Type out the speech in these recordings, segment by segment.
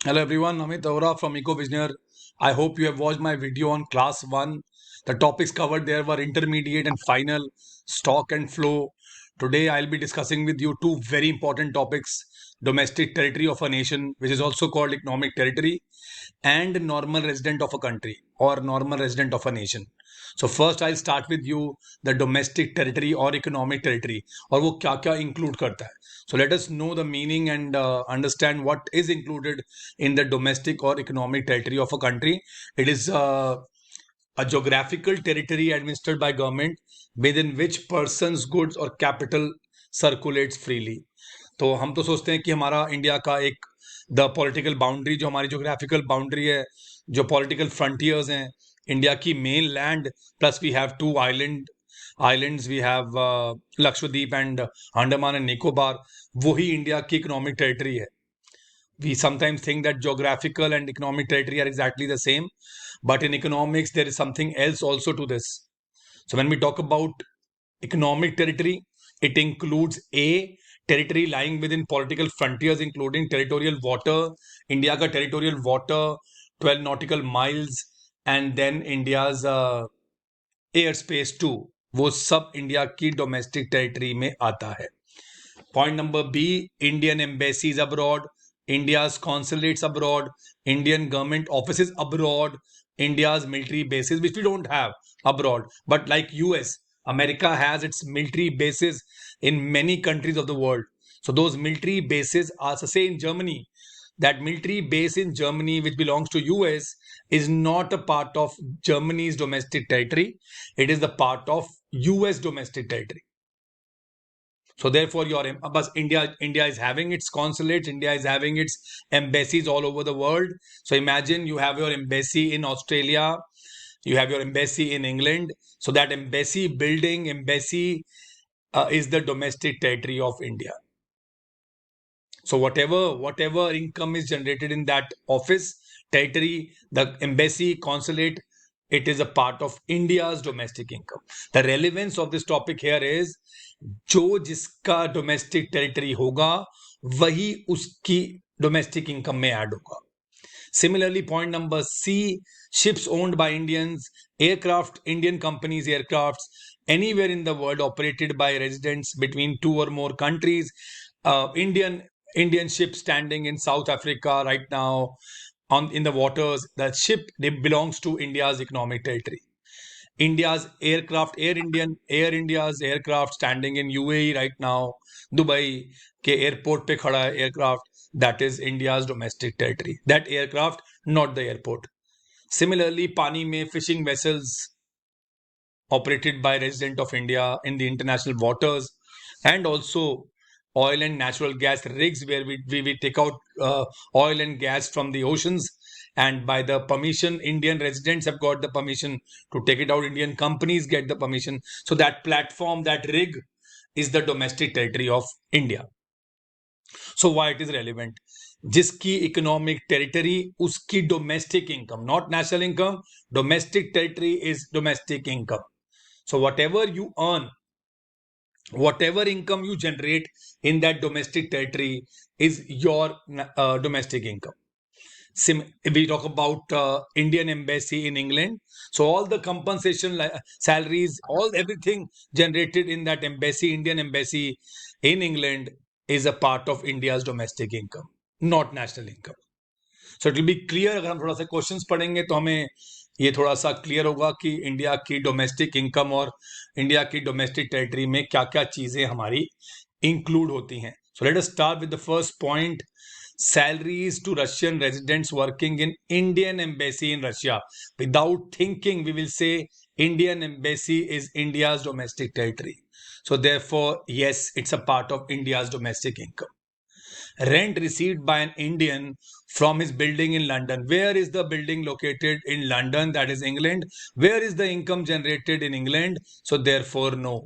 Hello everyone, Amit from EcoVisioner. I hope you have watched my video on class 1. The topics covered there were intermediate and final, stock and flow. Today I'll be discussing with you two very important topics: domestic territory of a nation, which is also called economic territory, and normal resident of a country or normal resident of a nation. So first I'll start with you the domestic territory or economic territory और वो क्या क्या include करता है. So let us know the meaning and understand what is included in the domestic or economic territory of a country. It is a geographical territory administered by government within which persons, goods or capital circulates freely. तो हम तो सोचते हैं कि हमारा India का एक the political boundary जो हमारी जोग्राफिकल बाउंड्री है, जो पॉलिटिकल फ्रंटियर्स हैं, इंडिया की mainland plus we have two islands we have Lakshadweep and Andaman and Nicobar, वही इंडिया की इकोनॉमिक टेरिटरी है. We sometimes think that geographical and economic territory are exactly the same, but in economics there is something else also to this. So when we talk about economic territory, it includes a territory lying within political frontiers including territorial water, India ka territorial water 12 nautical miles, and then India's airspace too. वो सब India की domestic territory में आता है. Point number B, Indian embassies abroad, India's consulates abroad, Indian government offices abroad, India's military bases, which we don't have abroad. But like US, America has its military bases in many countries of the world. So those military bases are, so say in Germany, that military base in Germany, which belongs to US, is not a part of Germany's domestic territory. It is the part of US domestic territory. So therefore, but India is having its consulates, India is having its embassies all over the world. So imagine you have your embassy in Australia, you have your embassy in England. So that embassy is the domestic territory of India. So whatever income is generated in that office, territory, the embassy, consulate, it is a part of India's domestic income. The relevance of this topic here is जो जिसका domestic territory होगा वही उसकी domestic income में add होगा. Similarly, point number C, ships owned by Indians, aircraft, Indian companies' aircrafts, anywhere in the world operated by residents between two or more countries. Indian ship standing in South Africa right now in the waters. The ship belongs to India's economic territory. India's aircraft, Air India's aircraft standing in UAE right now, Dubai के airport पे खड़ा है aircraft, that is India's domestic territory. That aircraft, not the airport. Similarly, पानी में fishing vessels operated by resident of India in the international waters, and also oil and natural gas rigs where we take out oil and gas from the oceans, and by the permission, Indian residents have got the permission to take it out, Indian companies get the permission. So that platform, that rig is the domestic territory of India. So why it is relevant? जिसकी economic territory उसकी domestic income, not national income, domestic territory is domestic income. So whatever you earn, whatever income you generate in that domestic territory is your domestic income. If we talk about Indian embassy in England, so all the compensation, salaries, everything generated in that embassy, Indian embassy in England, is a part of India's domestic income, not national income. So it will be clear. अगर हम थोड़ा सा questions पढ़ेंगे तो हमें ये थोड़ा सा क्लियर होगा कि इंडिया की डोमेस्टिक इनकम और इंडिया की डोमेस्टिक टेरिटरी में क्या क्या चीजें हमारी इंक्लूड होती हैं. So let us start with the first point. Salaries to Russian residents working in Indian embassy in Russia. Without thinking, we will say Indian embassy is India's domestic territory. So therefore, yes, it's a part of India's domestic income. Rent received by an Indian from his building in London. Where is the building located in London? That is England. Where is the income generated in England? So therefore, no.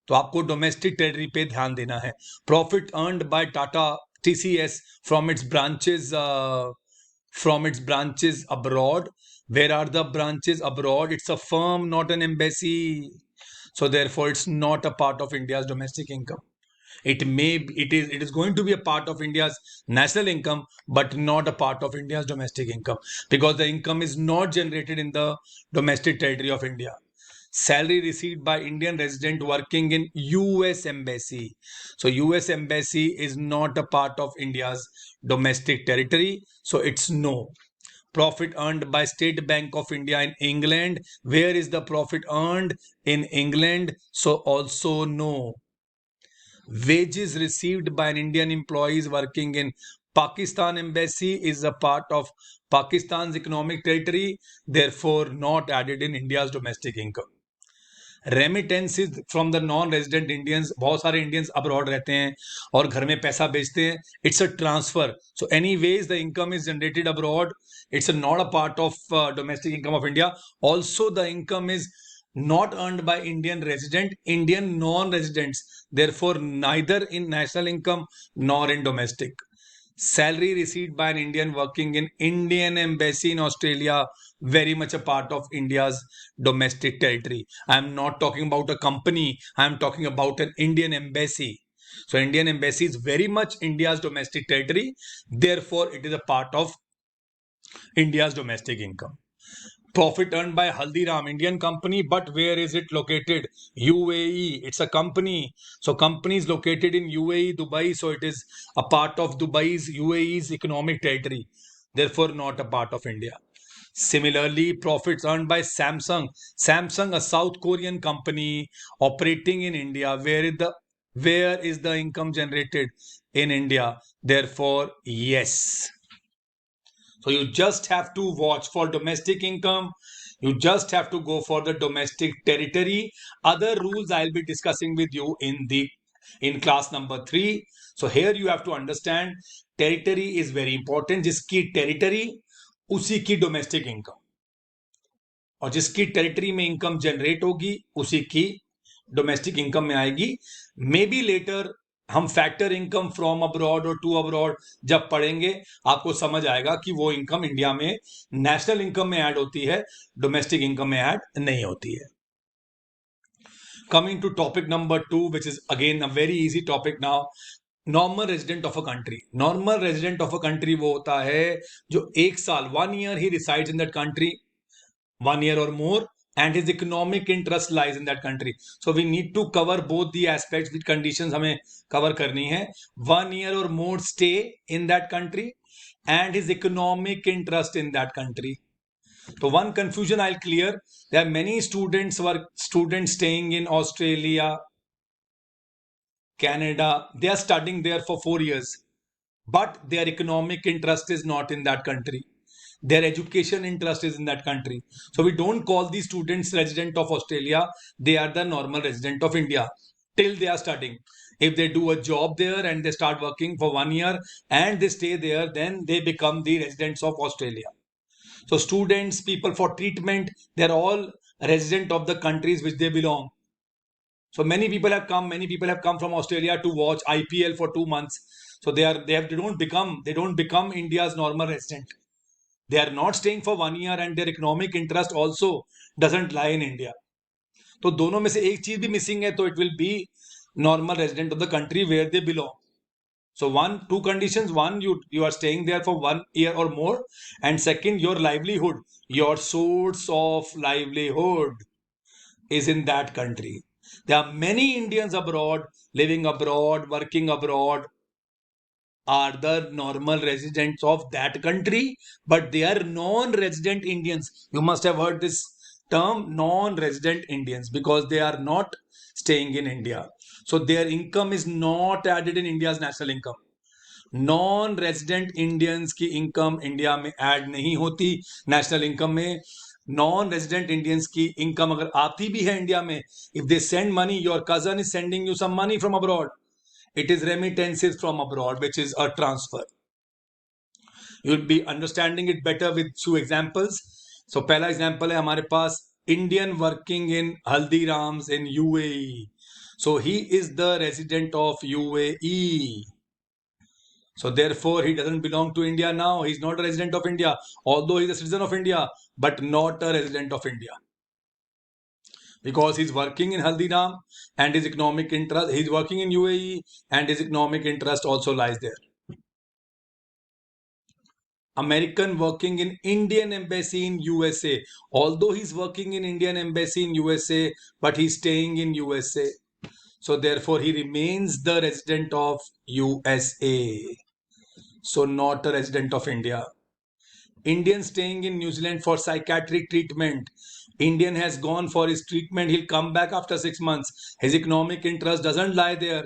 तो आपको domestic territory पे ध्यान देना है. Profit earned bye Tata TCS from its branches abroad. Where are the branches abroad? It's a firm, not an embassy. So therefore, it's not a part of India's domestic income. It is going to be a part of India's national income, but not a part of India's domestic income, because the income is not generated in the domestic territory of India. Salary received by Indian resident working in US embassy. So US embassy is not a part of India's domestic territory, so it's no. Profit earned by State Bank of India in England. Where is the profit earned? In England, so also no. Wages received by an Indian employees working in Pakistan embassy is a part of Pakistan's economic territory, therefore not added in India's domestic income. Remittances from the non resident Indians, बहुत सारे Indians abroad रहते हैं और घर में पैसा भेजते हैं. It's a transfer. So any ways the income is generated abroad. It's not a part of domestic income of India. Also the income is not earned by Indian resident, Indian non-residents, therefore neither in national income nor in domestic. Salary received by an Indian working in Indian embassy in Australia, very much a part of India's domestic territory. I am not talking about a company, I am talking about an Indian embassy. So Indian embassy is very much India's domestic territory, therefore it is a part of India's domestic income. Profit earned by Haldiram, Indian company, but where is it located? UAE. It's a company. So company is located in UAE, Dubai. So it is a part of Dubai's, UAE's economic territory. Therefore, not a part of India. Similarly, profits earned by Samsung. Samsung, a South Korean company operating in India. Where is the income generated? In India. Therefore, yes. So you just have to watch for domestic income. You just have to go for the domestic territory. Other rules I'll be discussing with you in class number 3. So here you have to understand territory is very important. जिसकी territory उसी की domestic income, और जिसकी territory में income generate होगी उसी की domestic income में आएगी. मे बी लेटर हम फैक्टर इनकम फ्रॉम अब्रॉड और टू अब्रॉड जब पढ़ेंगे आपको समझ आएगा कि वो इनकम इंडिया में नेशनल इनकम में ऐड होती है, डोमेस्टिक इनकम में ऐड नहीं होती है. Coming to topic number 2, which is again a very easy topic now. Normal resident of a country. Normal resident of a country वो होता है जो 1 साल 1 year he resides in that country, 1 year or more, and his economic interest lies in that country. So we need to cover both the aspects with conditions हमें cover करनी है. 1 year or more stay in that country and his economic interest in that country. So one confusion I'll clear. There are many students staying in Australia, Canada. They are studying there for 4 years, but their economic interest is not in that country. Their education interest is in that country. So we don't call these students resident of Australia. They are the normal resident of India till they are studying. If they do a job there and they start working for 1 year and they stay there, then they become the residents of Australia. So students, people for treatment, they're all resident of the countries which they belong. So many people have come from Australia to watch IPL for 2 months. So they don't become India's normal resident. They are not staying for 1 year and their economic interest also doesn't lie in India. तो दोनों में से एक चीज भी missing है तो it will be normal resident of the country where they belong. So two conditions. One, you are staying there for 1 year or more, and second, your livelihood, your source of livelihood is in that country. There are many Indians abroad, living abroad, working abroad, are the normal residents of that country, but they are non-resident Indians. You must have heard this term, non-resident Indians, because they are not staying in India. So their income is not added in India's national income. Non resident Indians की income India में add नहीं होती national income में. Non resident Indians की income अगर आती भी है इंडिया में, if they send money, your cousin is sending you some money from abroad, it is remittances from abroad, which is a transfer. You'll be understanding it better with few examples. So पहला example है हमारे पास Indian working in Haldiram's in UAE. So he is the resident of UAE. So therefore he doesn't belong to India now. He's not a resident of India, although he's a citizen of India, but not a resident of India. because he's working in Haldiram and his economic interest, he's working in UAE and his economic interest also lies there. American working in Indian embassy in USA. Although he's working in Indian embassy in USA, but he's staying in USA. So therefore he remains the resident of USA. So not a resident of India. Indian staying in New Zealand for psychiatric treatment. Indian has gone for his treatment. He'll come back after 6 months. His economic interest doesn't lie there.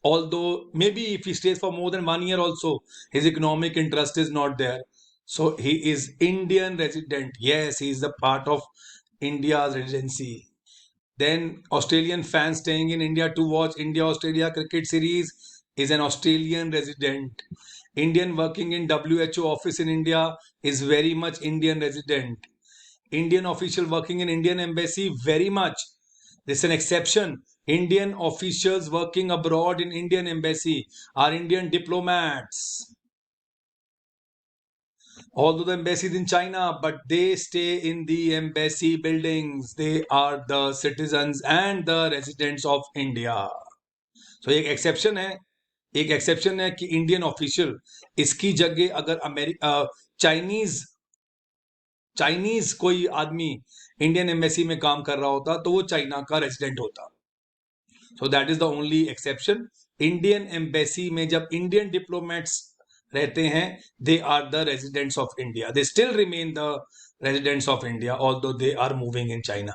Although maybe if he stays for more than 1 year also, his economic interest is not there. So he is Indian resident. Yes, he is the part of India's residency. Then Australian fan staying in India to watch India-Australia cricket series is an Australian resident. Indian working in WHO office in India is very much Indian resident. Indian official working in Indian embassy very much. This is an exception. Indian officials working abroad in Indian embassy are Indian diplomats. Although the embassy is in China, but they stay in the embassy buildings. They are the citizens and the residents of India. So एक exception है कि Indian official इसकी जगह अगर Chinese Chinese कोई आदमी Indian embassy में काम कर रहा होता तो वो चाइना का रेजिडेंट होता. So that is the only exception. Indian embassy में जब इंडियन डिप्लोमेट्स रहते हैं they are the residents of India. They still remain the residents of India although they are moving in China.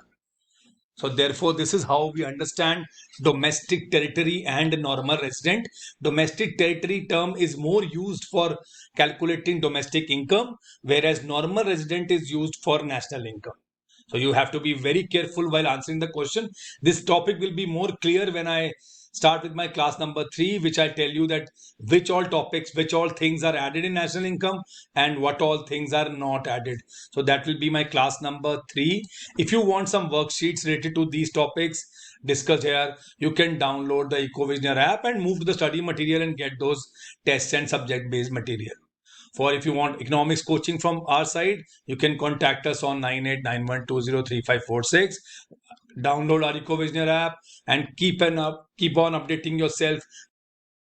So therefore, this is how we understand domestic territory and normal resident. Domestic territory term is more used for calculating domestic income, whereas normal resident is used for national income. So you have to be very careful while answering the question. This topic will be more clear when I start with my class number 3, which I tell you that which all topics, which all things are added in national income and what all things are not added. So that will be my class number 3. If you want some worksheets related to these topics discussed here, you can download the EcoVisioner app and move to the study material and get those tests and subject based material. For if you want economics coaching from our side, you can contact us on 9891203546. Download our EcoVisioner app and keep on updating yourself